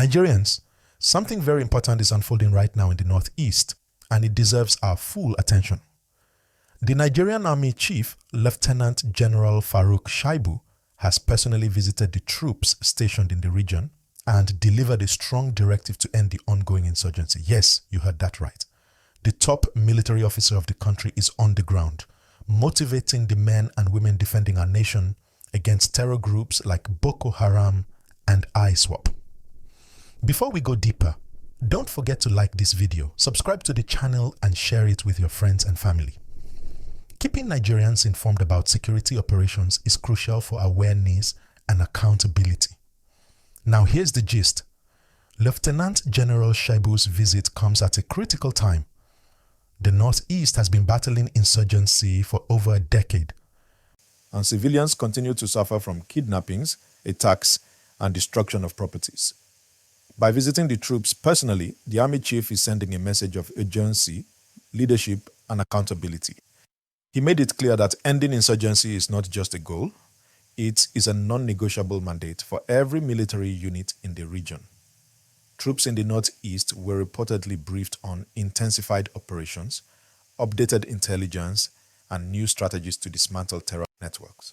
Nigerians, something very important is unfolding right now in the Northeast, and it deserves our full attention. The Nigerian Army Chief, Lieutenant General Farouk Shaibu, has personally visited the troops stationed in the region and delivered a strong directive to end the ongoing insurgency. Yes, you heard that right. The top military officer of the country is on the ground, motivating the men and women defending our nation against terror groups like Boko Haram and ISWAP. Before we go deeper, don't forget to like this video, subscribe to the channel and share it with your friends and family. Keeping Nigerians informed about security operations is crucial for awareness and accountability. Now here's the gist. Lieutenant General Shaibu's visit comes at a critical time. The Northeast has been battling insurgency for over a decade, and civilians continue to suffer from kidnappings, attacks, and destruction of properties. By visiting the troops personally, the Army Chief is sending a message of urgency, leadership, and accountability. He made it clear that ending insurgency is not just a goal, it is a non-negotiable mandate for every military unit in the region. Troops in the Northeast were reportedly briefed on intensified operations, updated intelligence, and new strategies to dismantle terror networks.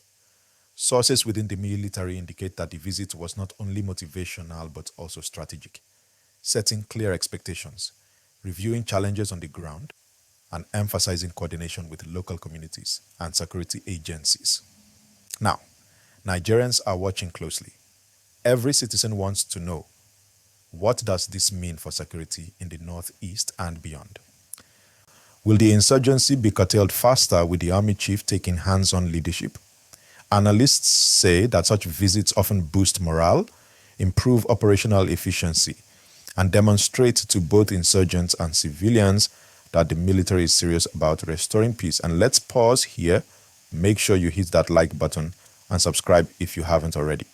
Sources within the military indicate that the visit was not only motivational but also strategic, setting clear expectations, reviewing challenges on the ground, and emphasizing coordination with local communities and security agencies. Now, Nigerians are watching closely. Every citizen wants to know, what does this mean for security in the Northeast and beyond? Will the insurgency be curtailed faster with the Army Chief taking hands-on leadership? Analysts say that such visits often boost morale, improve operational efficiency, and demonstrate to both insurgents and civilians that the military is serious about restoring peace. And let's pause here. Make sure you hit that like button and subscribe if you haven't already.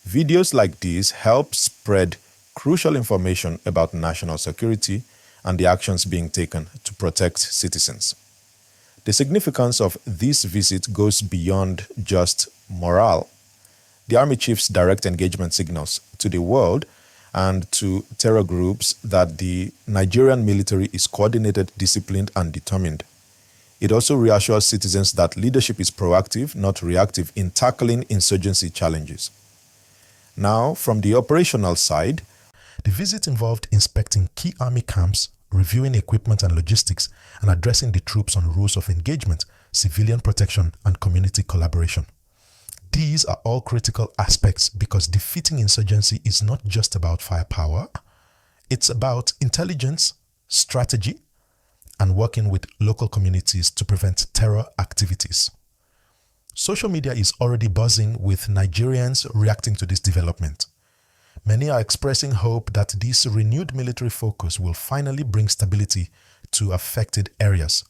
Videos like these help spread crucial information about national security and the actions being taken to protect citizens. The significance of this visit goes beyond just morale. The Army Chief's direct engagement signals to the world and to terror groups that the Nigerian military is coordinated, disciplined, and determined. It also reassures citizens that leadership is proactive, not reactive, in tackling insurgency challenges. Now, from the operational side, the visit involved inspecting key army camps, reviewing equipment and logistics, and addressing the troops on rules of engagement, civilian protection, and community collaboration. These are all critical aspects because defeating insurgency is not just about firepower, it's about intelligence, strategy, and working with local communities to prevent terror activities. Social media is already buzzing with Nigerians reacting to this development. Many are expressing hope that this renewed military focus will finally bring stability to affected areas.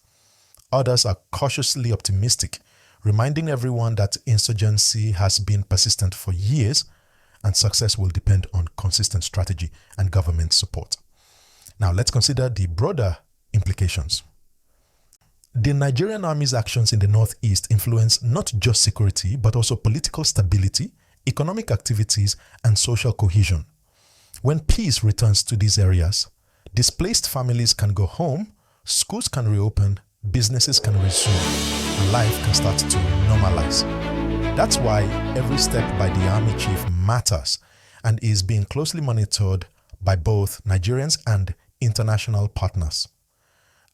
Others are cautiously optimistic, reminding everyone that insurgency has been persistent for years and success will depend on consistent strategy and government support. Now let's consider the broader implications. The Nigerian Army's actions in the Northeast influence not just security but also political stability, economic activities, and social cohesion. When peace returns to these areas, displaced families can go home, schools can reopen, businesses can resume, and life can start to normalize. That's why every step by the Army Chief matters and is being closely monitored by both Nigerians and international partners.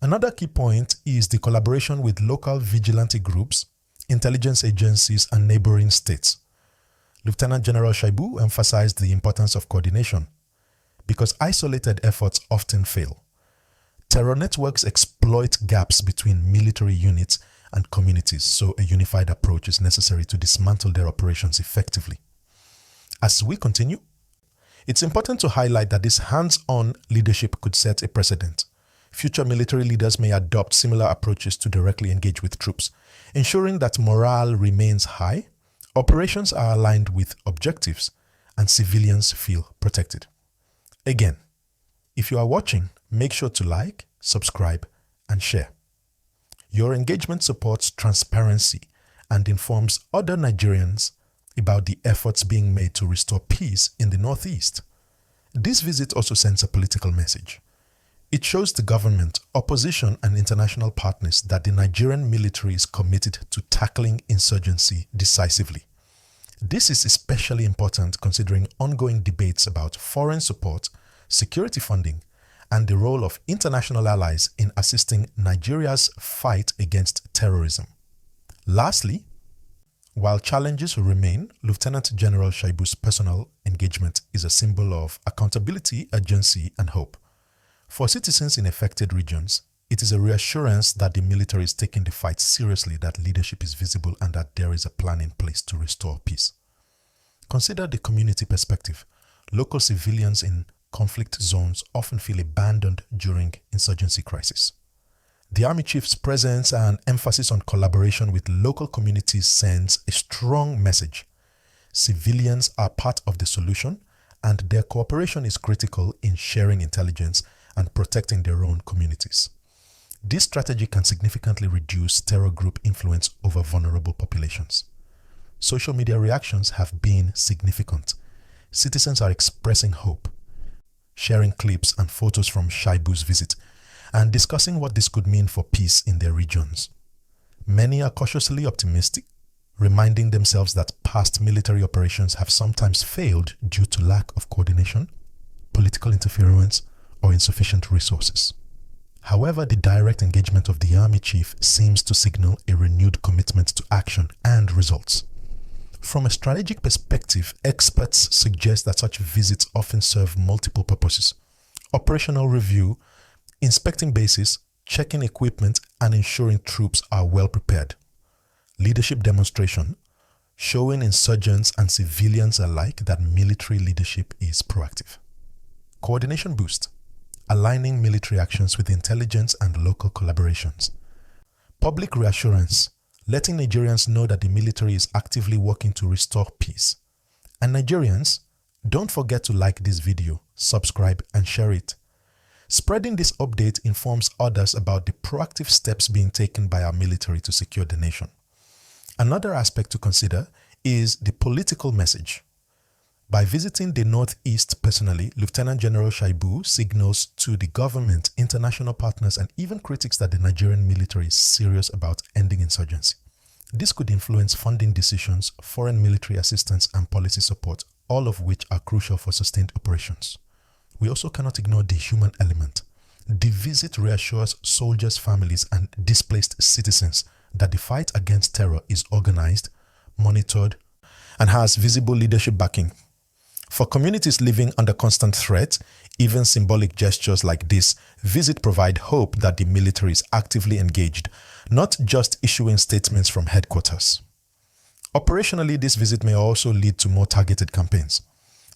Another key point is the collaboration with local vigilante groups, intelligence agencies, and neighboring states. Lieutenant General Shaibu emphasized the importance of coordination because isolated efforts often fail. Terror networks exploit gaps between military units and communities, so a unified approach is necessary to dismantle their operations effectively. As we continue, it's important to highlight that this hands-on leadership could set a precedent. Future military leaders may adopt similar approaches to directly engage with troops, ensuring that morale remains high, operations are aligned with objectives, and civilians feel protected. Again, if you are watching, make sure to like, subscribe, and share. Your engagement supports transparency and informs other Nigerians about the efforts being made to restore peace in the Northeast. This visit also sends a political message. It shows the government, opposition, and international partners that the Nigerian military is committed to tackling insurgency decisively. This is especially important considering ongoing debates about foreign support, security funding, and the role of international allies in assisting Nigeria's fight against terrorism. Lastly, while challenges remain, Lieutenant General Shaibu's personal engagement is a symbol of accountability, urgency, and hope. For citizens in affected regions, it is a reassurance that the military is taking the fight seriously, that leadership is visible, and that there is a plan in place to restore peace. Consider the community perspective. Local civilians in conflict zones often feel abandoned during insurgency crisis. The Army Chief's presence and emphasis on collaboration with local communities sends a strong message. Civilians are part of the solution, and their cooperation is critical in sharing intelligence and protecting their own communities. This strategy can significantly reduce terror group influence over vulnerable populations. Social media reactions have been significant. Citizens are expressing hope, sharing clips and photos from Shaibu's visit, and discussing what this could mean for peace in their regions. Many are cautiously optimistic, reminding themselves that past military operations have sometimes failed due to lack of coordination, political interference, or insufficient resources. However, the direct engagement of the Army Chief seems to signal a renewed commitment to action and results. From a strategic perspective, experts suggest that such visits often serve multiple purposes: operational review, inspecting bases, checking equipment, and ensuring troops are well prepared; leadership demonstration, showing insurgents and civilians alike that military leadership is proactive; coordination boost, aligning military actions with intelligence and local collaborations; public reassurance, letting Nigerians know that the military is actively working to restore peace. And Nigerians, don't forget to like this video, subscribe, and share it. Spreading this update informs others about the proactive steps being taken by our military to secure the nation. Another aspect to consider is the political message. By visiting the Northeast personally, Lieutenant General Shaibu signals to the government, international partners, and even critics that the Nigerian military is serious about ending insurgency. This could influence funding decisions, foreign military assistance, and policy support, all of which are crucial for sustained operations. We also cannot ignore the human element. The visit reassures soldiers' families and displaced citizens that the fight against terror is organized, monitored, and has visible leadership backing. For communities living under constant threat, even symbolic gestures like this visit provide hope that the military is actively engaged, not just issuing statements from headquarters. Operationally, this visit may also lead to more targeted campaigns.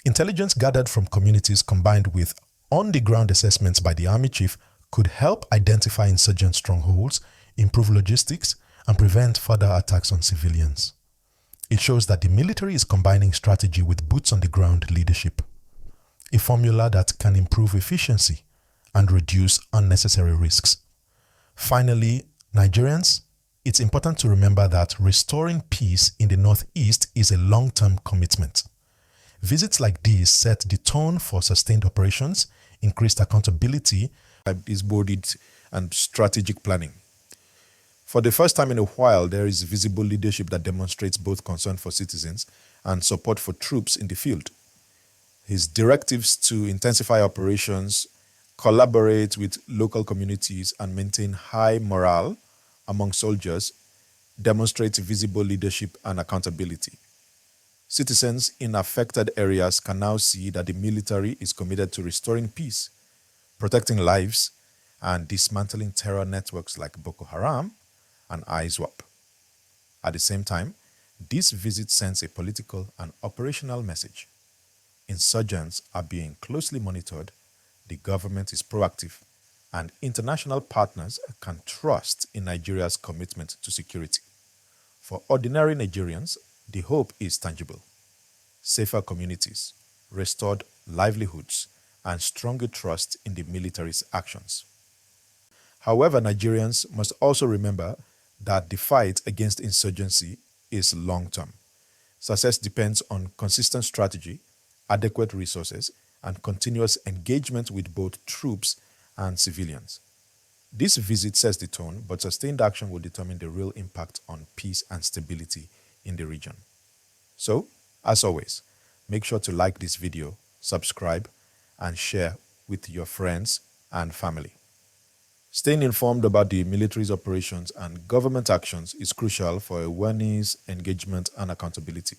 Intelligence gathered from communities combined with on-the-ground assessments by the Army Chief could help identify insurgent strongholds, improve logistics, and prevent further attacks on civilians. It shows that the military is combining strategy with boots-on-the-ground leadership, a formula that can improve efficiency and reduce unnecessary risks. Finally, Nigerians, it's important to remember that restoring peace in the Northeast is a long-term commitment. Visits like these set the tone for sustained operations, increased accountability, disbodied and strategic planning. For the first time in a while, there is visible leadership that demonstrates both concern for citizens and support for troops in the field. His directives to intensify operations, collaborate with local communities, and maintain high morale among soldiers demonstrate visible leadership and accountability. Citizens in affected areas can now see that the military is committed to restoring peace, protecting lives, and dismantling terror networks like Boko Haram and ISWAP. At the same time, this visit sends a political and operational message. Insurgents are being closely monitored, the government is proactive, and international partners can trust in Nigeria's commitment to security. For ordinary Nigerians, the hope is tangible: safer communities, restored livelihoods, and stronger trust in the military's actions. However, Nigerians must also remember that the fight against insurgency is long-term. Success depends on consistent strategy, adequate resources, and continuous engagement with both troops and civilians. This visit sets the tone, but sustained action will determine the real impact on peace and stability in the region. So, as always, make sure to like this video, subscribe, and share with your friends and family. Staying informed about the military's operations and government actions is crucial for awareness, engagement, and accountability.